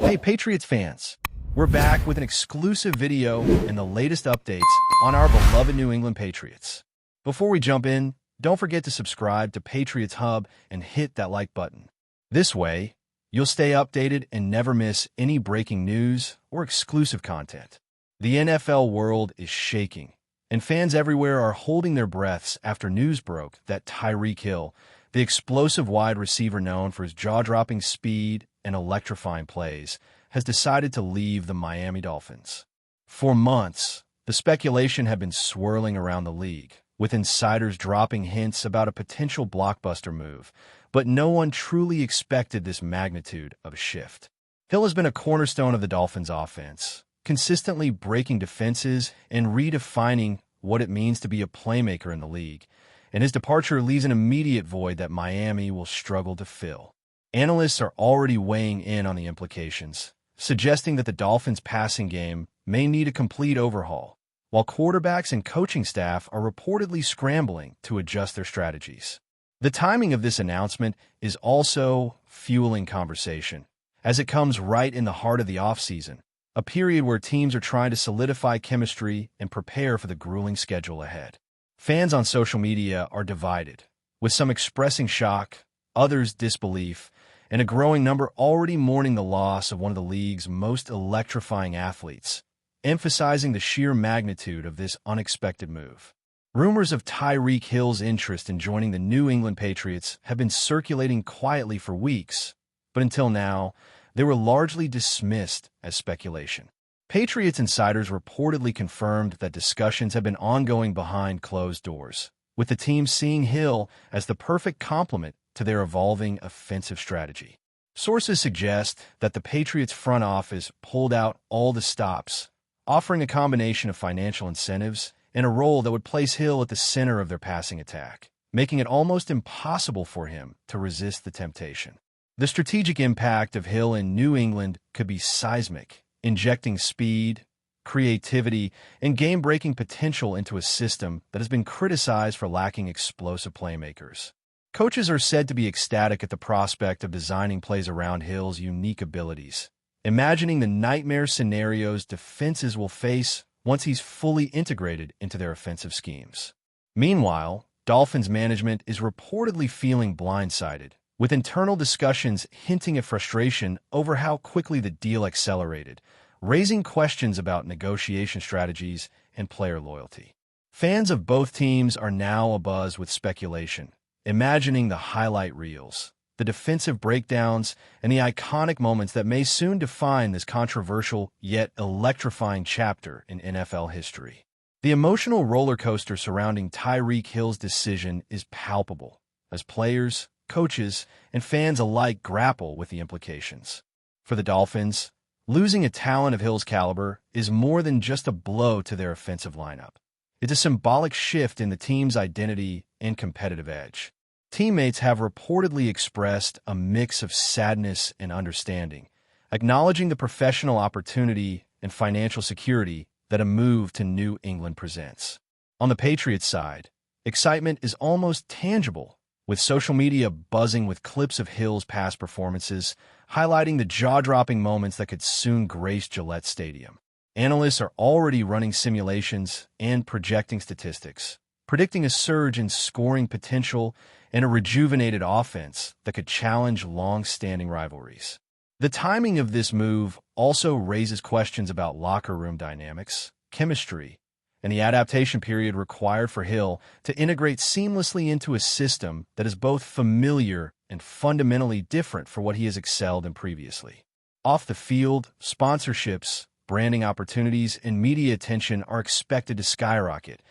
Hey, Patriots fans! We're back with an exclusive video and the latest updates on our beloved New England Patriots. Before we jump in, don't forget to subscribe to Patriots Hub and hit that like button. This way, you'll stay updated and never miss any breaking news or exclusive content. The NFL world is shaking, and fans everywhere are holding their breaths after news broke that TYREEK Hill, the explosive wide receiver known for his jaw-dropping speed and electrifying plays, has decided to leave the Miami Dolphins. For months, the speculation had been swirling around the league, with insiders dropping hints about a potential blockbuster move, but no one truly expected this magnitude of a shift. Hill has been a cornerstone of the Dolphins' offense, consistently breaking defenses and redefining what it means to be a playmaker in the league, and his departure leaves an immediate void that Miami will struggle to fill. Analysts are already weighing in on the implications, suggesting that the Dolphins' passing game may need a complete overhaul, while quarterbacks and coaching staff are reportedly scrambling to adjust their strategies. The timing of this announcement is also fueling conversation, as it comes right in the heart of the offseason, a period where teams are trying to solidify chemistry and prepare for the grueling schedule ahead. Fans on social media are divided, with some expressing shock, others disbelief, and a growing number already mourning the loss of one of the league's most electrifying athletes, emphasizing the sheer magnitude of this unexpected move. Rumors of TYREEK Hill's interest in joining the New England Patriots have been circulating quietly for weeks, but until now, they were largely dismissed as speculation. Patriots insiders reportedly confirmed that discussions have been ongoing behind closed doors, with the team seeing Hill as the perfect complement to their evolving offensive strategy. Sources suggest that the Patriots front office pulled out all the stops, offering a combination of financial incentives and a role that would place Hill at the center of their passing attack, making it almost impossible for him to resist the temptation. The strategic impact of Hill in New England could be seismic, injecting speed, creativity, and game-breaking potential into a system that has been criticized for lacking explosive playmakers. Coaches are said to be ecstatic at the prospect of designing plays around Hill's unique abilities, imagining the nightmare scenarios defenses will face once he's fully integrated into their offensive schemes. Meanwhile, Dolphins management is reportedly feeling blindsided, with internal discussions hinting at frustration over how quickly the deal accelerated, raising questions about negotiation strategies and player loyalty. Fans of both teams are now abuzz with speculation, imagining the highlight reels, the defensive breakdowns, and the iconic moments that may soon define this controversial yet electrifying chapter in NFL history. The emotional roller coaster surrounding TYREEK Hill's decision is palpable, as players, coaches, and fans alike grapple with the implications. For the Dolphins, losing a talent of Hill's caliber is more than just a blow to their offensive lineup. It's a symbolic shift in the team's identity and competitive edge. Teammates have reportedly expressed a mix of sadness and understanding, acknowledging the professional opportunity and financial security that a move to New England presents. On the Patriots side, excitement is almost tangible, with social media buzzing with clips of Hill's past performances, highlighting the jaw-dropping moments that could soon grace Gillette Stadium. Analysts are already running simulations and projecting statistics, predicting a surge in scoring potential and a rejuvenated offense that could challenge long-standing rivalries. The timing of this move also raises questions about locker room dynamics, chemistry, and the adaptation period required for Hill to integrate seamlessly into a system that is both familiar and fundamentally different for what he has excelled in previously. Off the field, sponsorships, branding opportunities, and media attention are expected to skyrocket,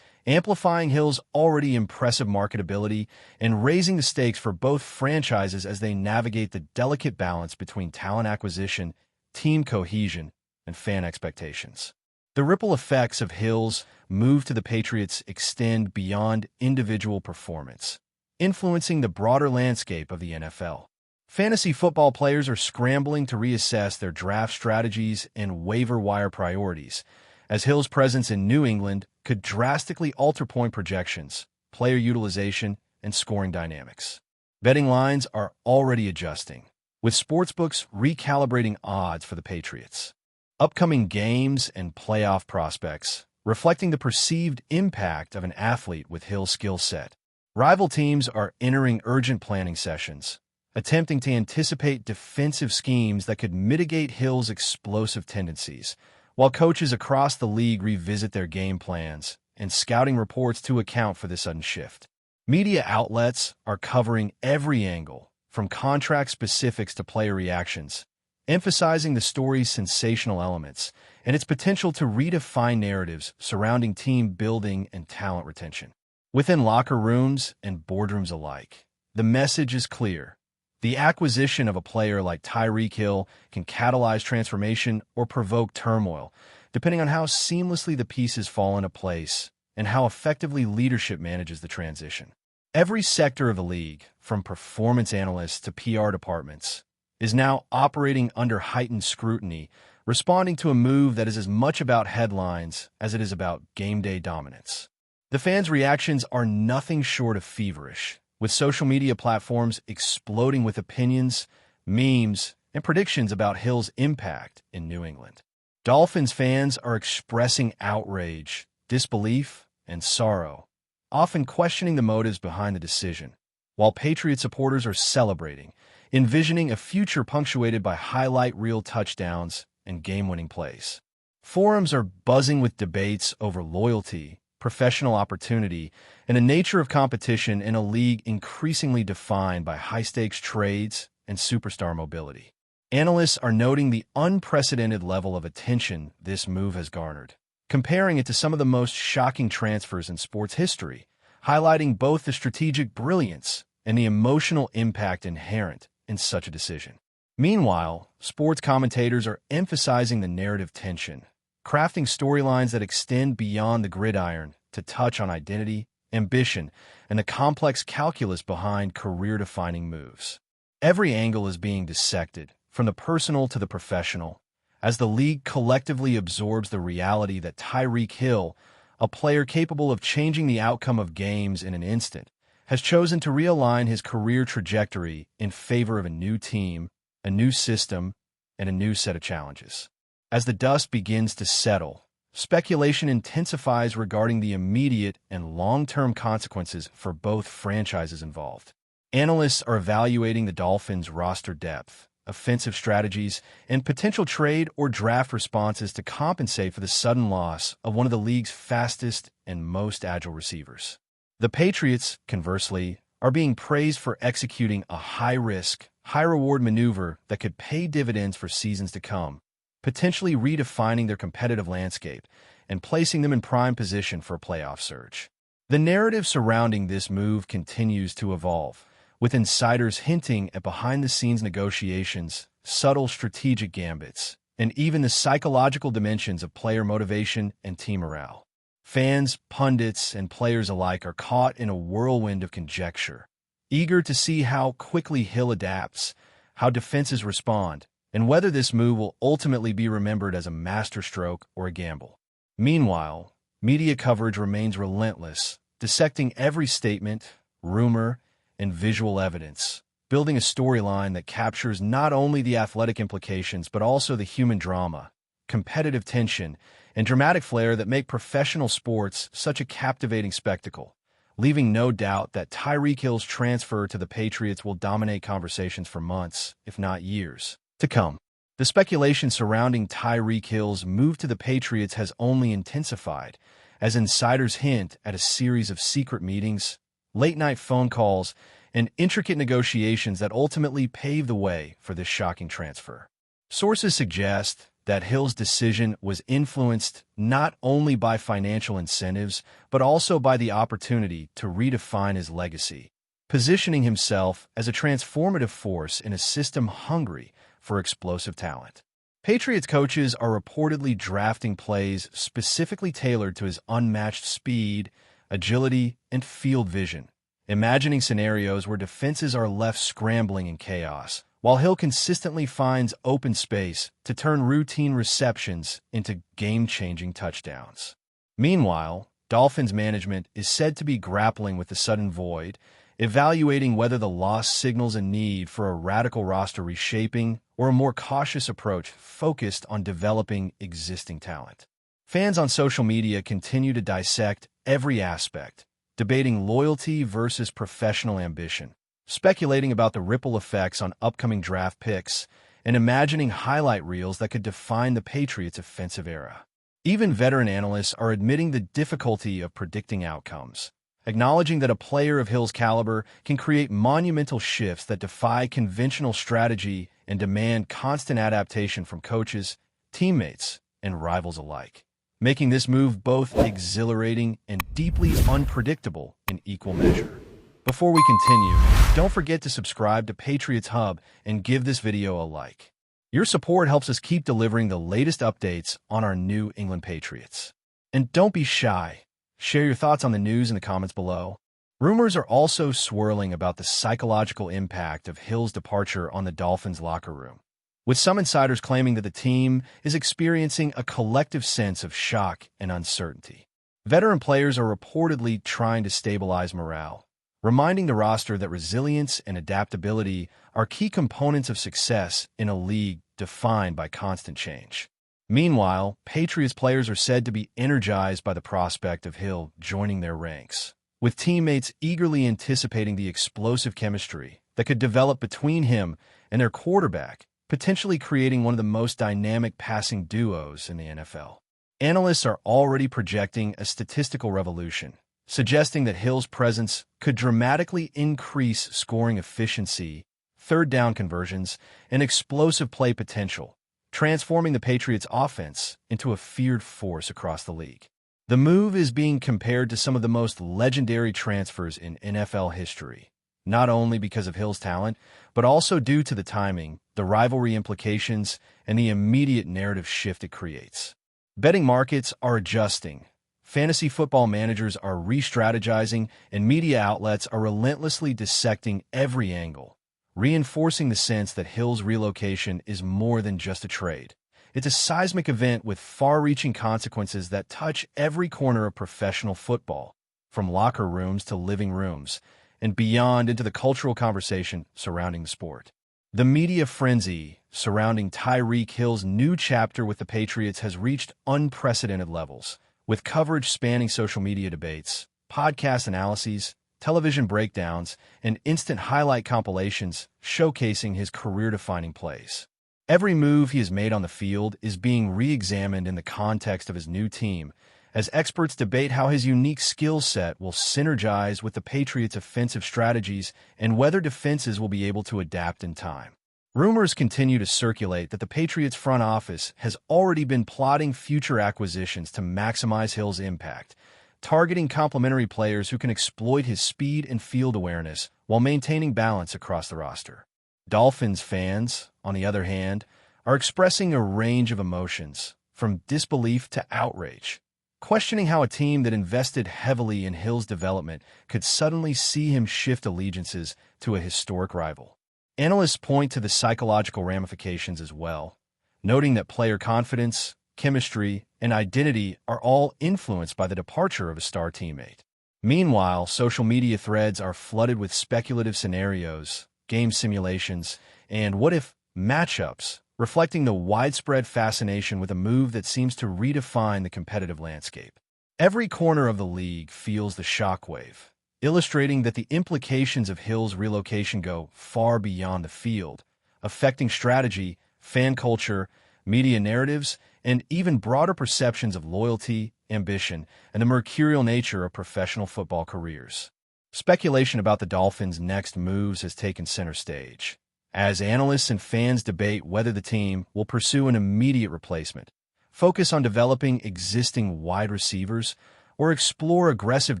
amplifying Hill's already impressive marketability and raising the stakes for both franchises as they navigate the delicate balance between talent acquisition, team cohesion, and fan expectations. The ripple effects of Hill's move to the Patriots extend beyond individual performance, influencing the broader landscape of the NFL. Fantasy football players are scrambling to reassess their draft strategies and waiver wire priorities, as Hill's presence in New England could drastically alter point projections, player utilization, and scoring dynamics. Betting lines are already adjusting, with sportsbooks recalibrating odds for the Patriots. Upcoming games and playoff prospects, reflecting the perceived impact of an athlete with Hill's skill set. Rival teams are entering urgent planning sessions, attempting to anticipate defensive schemes that could mitigate Hill's explosive tendencies, while coaches across the league revisit their game plans and scouting reports to account for this sudden shift. Media outlets are covering every angle, from contract specifics to player reactions, emphasizing the story's sensational elements and its potential to redefine narratives surrounding team building and talent retention. Within locker rooms and boardrooms alike, the message is clear. The acquisition of a player like TYREEK Hill can catalyze transformation or provoke turmoil, depending on how seamlessly the pieces fall into place and how effectively leadership manages the transition. Every sector of the league, from performance analysts to PR departments, is now operating under heightened scrutiny, responding to a move that is as much about headlines as it is about game day dominance. The fans' reactions are nothing short of feverish, with social media platforms exploding with opinions, memes, and predictions about Hill's impact in New England. Dolphins fans are expressing outrage, disbelief, and sorrow, often questioning the motives behind the decision, while Patriot supporters are celebrating, envisioning a future punctuated by highlight reel touchdowns and game-winning plays. Forums are buzzing with debates over loyalty, professional opportunity, and the nature of competition in a league increasingly defined by high-stakes trades and superstar mobility. Analysts are noting the unprecedented level of attention this move has garnered, comparing it to some of the most shocking transfers in sports history, highlighting both the strategic brilliance and the emotional impact inherent in such a decision. Meanwhile, sports commentators are emphasizing the narrative tension, crafting storylines that extend beyond the gridiron to touch on identity, ambition, and the complex calculus behind career-defining moves. Every angle is being dissected, from the personal to the professional, as the league collectively absorbs the reality that TYREEK Hill, a player capable of changing the outcome of games in an instant, has chosen to realign his career trajectory in favor of a new team, a new system, and a new set of challenges. As the dust begins to settle, speculation intensifies regarding the immediate and long-term consequences for both franchises involved. Analysts are evaluating the Dolphins' roster depth, offensive strategies, and potential trade or draft responses to compensate for the sudden loss of one of the league's fastest and most agile receivers. The Patriots, conversely, are being praised for executing a high-risk, high-reward maneuver that could pay dividends for seasons to come, potentially redefining their competitive landscape and placing them in prime position for a playoff surge. The narrative surrounding this move continues to evolve, with insiders hinting at behind-the-scenes negotiations, subtle strategic gambits, and even the psychological dimensions of player motivation and team morale. Fans, pundits, and players alike are caught in a whirlwind of conjecture, eager to see how quickly Hill adapts, how defenses respond, and whether this move will ultimately be remembered as a masterstroke or a gamble. Meanwhile, media coverage remains relentless, dissecting every statement, rumor, and visual evidence, building a storyline that captures not only the athletic implications but also the human drama, competitive tension, and dramatic flair that make professional sports such a captivating spectacle, leaving no doubt that TYREEK Hill's transfer to the Patriots will dominate conversations for months, if not years, to come. The speculation surrounding TYREEK Hill's move to the Patriots has only intensified, as insiders hint at a series of secret meetings, late-night phone calls, and intricate negotiations that ultimately pave the way for this shocking transfer. Sources suggest that Hill's decision was influenced not only by financial incentives, but also by the opportunity to redefine his legacy, positioning himself as a transformative force in a system hungry for explosive talent. Patriots coaches are reportedly drafting plays specifically tailored to his unmatched speed, agility, and field vision, imagining scenarios where defenses are left scrambling in chaos, while Hill consistently finds open space to turn routine receptions into game-changing touchdowns. Meanwhile, Dolphins management is said to be grappling with the sudden void evaluating whether the loss signals a need for a radical roster reshaping or a more cautious approach focused on developing existing talent. Fans on social media continue to dissect every aspect, debating loyalty versus professional ambition, speculating about the ripple effects on upcoming draft picks, and imagining highlight reels that could define the Patriots' offensive era. Even veteran analysts are admitting the difficulty of predicting outcomes, acknowledging that a player of Hill's caliber can create monumental shifts that defy conventional strategy and demand constant adaptation from coaches, teammates, and rivals alike, making this move both exhilarating and deeply unpredictable in equal measure. Before we continue, don't forget to subscribe to Patriots Hub and give this video a like. Your support helps us keep delivering the latest updates on our New England Patriots. And don't be shy. Share your thoughts on the news in the comments below. Rumors are also swirling about the psychological impact of Hill's departure on the Dolphins locker room, with some insiders claiming that the team is experiencing a collective sense of shock and uncertainty. Veteran players are reportedly trying to stabilize morale, reminding the roster that resilience and adaptability are key components of success in a league defined by constant change. Meanwhile, Patriots players are said to be energized by the prospect of Hill joining their ranks, with teammates eagerly anticipating the explosive chemistry that could develop between him and their quarterback, potentially creating one of the most dynamic passing duos in the NFL. Analysts are already projecting a statistical revolution, suggesting that Hill's presence could dramatically increase scoring efficiency, third down conversions, and explosive play potential, transforming the Patriots' offense into a feared force across the league. The move is being compared to some of the most legendary transfers in NFL history, not only because of Hill's talent, but also due to the timing, the rivalry implications, and the immediate narrative shift it creates. Betting markets are adjusting, fantasy football managers are re-strategizing, and media outlets are relentlessly dissecting every angle, reinforcing the sense that Hill's relocation is more than just a trade. It's a seismic event with far-reaching consequences that touch every corner of professional football, from locker rooms to living rooms, and beyond into the cultural conversation surrounding the sport. The media frenzy surrounding Tyreek Hill's new chapter with the Patriots has reached unprecedented levels, with coverage spanning social media debates, podcast analyses, television breakdowns, and instant highlight compilations showcasing his career-defining plays. Every move he has made on the field is being re-examined in the context of his new team, as experts debate how his unique skill set will synergize with the Patriots' offensive strategies and whether defenses will be able to adapt in time. Rumors continue to circulate that the Patriots front office has already been plotting future acquisitions to maximize Hill's impact, targeting complementary players who can exploit his speed and field awareness while maintaining balance across the roster. Dolphins fans, on the other hand, are expressing a range of emotions, from disbelief to outrage, questioning how a team that invested heavily in Hill's development could suddenly see him shift allegiances to a historic rival. Analysts point to the psychological ramifications as well, noting that player confidence, chemistry, and identity are all influenced by the departure of a star teammate. Meanwhile, social media threads are flooded with speculative scenarios, game simulations, and what-if matchups, reflecting the widespread fascination with a move that seems to redefine the competitive landscape. Every corner of the league feels the shockwave, illustrating that the implications of Hill's relocation go far beyond the field, affecting strategy, fan culture, media narratives, and even broader perceptions of loyalty, ambition, and the mercurial nature of professional football careers. Speculation about the Dolphins' next moves has taken center stage, as analysts and fans debate whether the team will pursue an immediate replacement, focus on developing existing wide receivers, or explore aggressive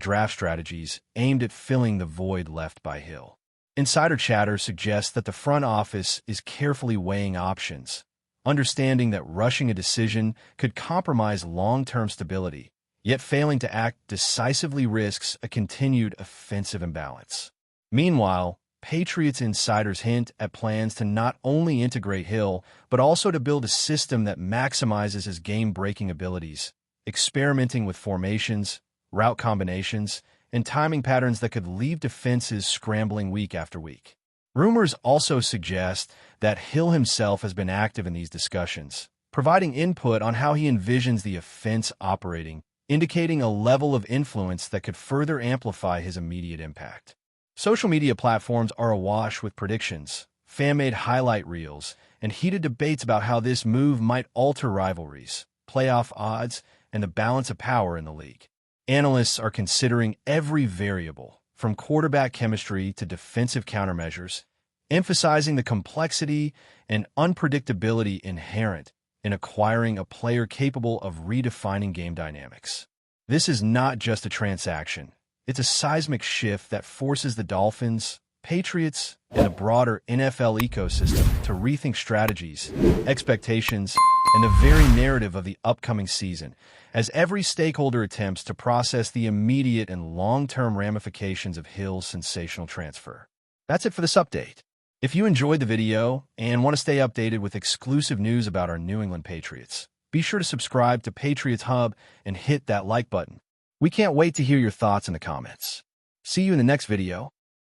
draft strategies aimed at filling the void left by Hill. Insider chatter suggests that the front office is carefully weighing options, understanding that rushing a decision could compromise long-term stability, yet failing to act decisively risks a continued offensive imbalance. Meanwhile, Patriots insiders hint at plans to not only integrate Hill, but also to build a system that maximizes his game-breaking abilities, experimenting with formations, route combinations, and timing patterns that could leave defenses scrambling week after week. Rumors also suggest that Hill himself has been active in these discussions, providing input on how he envisions the offense operating, indicating a level of influence that could further amplify his immediate impact. Social media platforms are awash with predictions, fan-made highlight reels, and heated debates about how this move might alter rivalries, playoff odds, and the balance of power in the league. Analysts are considering every variable, from quarterback chemistry to defensive countermeasures, emphasizing the complexity and unpredictability inherent in acquiring a player capable of redefining game dynamics. This is not just a transaction. It's a seismic shift that forces the Dolphins, Patriots, and the broader NFL ecosystem to rethink strategies, expectations, and the very narrative of the upcoming season, as every stakeholder attempts to process the immediate and long-term ramifications of Hill's sensational transfer. That's it for this update. If you enjoyed the video and want to stay updated with exclusive news about our New England Patriots, be sure to subscribe to Patriots Hub and hit that like button. We can't wait to hear your thoughts in the comments. See you in the next video.